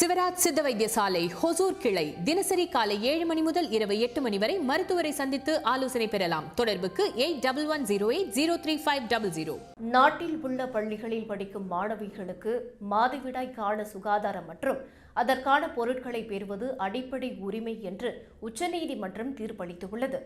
சிவராஜ் சித்த வைத்தியசாலை ஹொசூர் கிளை தினசரி காலை 7 மணி முதல் இரவு 8 மணி வரை மருத்துவரை சந்தித்து ஆலோசனை பெறலாம். தொடர்புக்கு 8110803500. நாட்டில் உள்ள பள்ளிகளில் படிக்கும் மாணவிகளுக்கு மாதவிடாய் கால சுகாதாரம் மற்றும் அதற்கான பொருட்களை பெறுவது அடிப்படை உரிமை என்று உச்சநீதிமன்றம் தீர்ப்பளித்துள்ளது.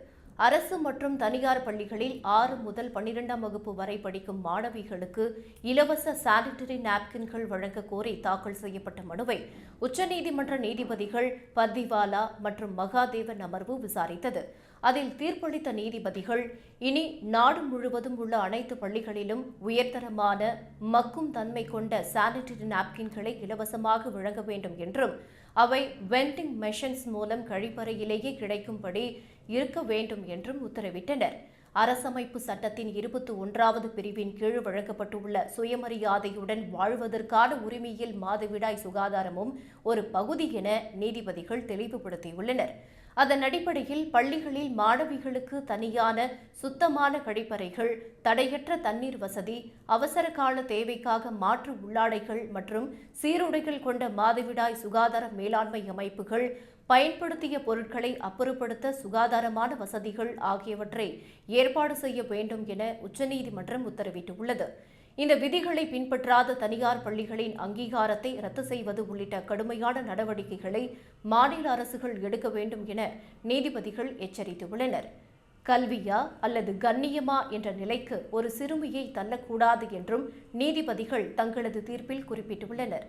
அரசு மற்றும் தனியார் பள்ளிகளில் 6 முதல் 12ஆம் வகுப்பு வரை படிக்கும் மாணவிகளுக்கு இலவச சானிட்டரி நாப்கின்கள் வழங்க கோரி தாக்கல் செய்யப்பட்ட மனுவை உச்சநீதிமன்ற நீதிபதிகள் பர்திவாலா மற்றும் மகாதேவன் அமர்வு விசாரித்தது. அதில் தீர்ப்பளித்த நீதிபதிகள், இனி நாடு முழுவதும் உள்ள அனைத்து பள்ளிகளிலும் உயர்தரமான மக்கும் தன்மை கொண்ட சானிட்டரி நாப்கின்களை இலவசமாக வழங்க வேண்டும் என்றும் அவை வெண்டிங் மெஷின்ஸ் மூலம் கழிப்பறையிலேயே கிடைக்கும்படி இருக்க வேண்டும் என்றும் உத்தரவிட்டனர். அரசமைப்பு சட்டத்தின் 21வது பிரிவின் கீழ் வழங்கப்பட்டுள்ள சுயமரியாதையுடன் வாழ்வதற்கான உரிமையில் மாதவிடாய் சுகாதாரமும் ஒரு பகுதி என நீதிபதிகள் தெளிவுபடுத்தியுள்ளனர். அதன் அடிப்படையில் பள்ளிகளில் மாணவிகளுக்கு தனியான சுத்தமான கழிப்பறைகள், தடையற்ற தண்ணீர் வசதி, அவசர கால தேவைக்காக மாற்று உள்ளாடைகள் மற்றும் சீருடைகள் கொண்ட மாதவிடாய் சுகாதார மேலாண்மை அமைப்புகள், பயன்படுத்திய பொருட்களை அப்புறப்படுத்த சுகாதாரமான வசதிகள் ஆகியவற்றை ஏற்பாடு செய்ய வேண்டும் என உச்சநீதிமன்றம் உத்தரவிட்டுள்ளது. இந்த விதிகளை பின்பற்றாத தனியார் பள்ளிகளின் அங்கீகாரத்தை ரத்து செய்வது உள்ளிட்ட கடுமையான நடவடிக்கைகளை மாநில அரசுகள் எடுக்க வேண்டும் என நீதிபதிகள் எச்சரித்துள்ளனர். கல்வியா அல்லது கண்ணியமா என்ற நிலைக்கு ஒரு சிறுமியை தள்ளக்கூடாது என்றும் நீதிபதிகள் தங்களது தீர்ப்பில் குறிப்பிட்டுள்ளனர்.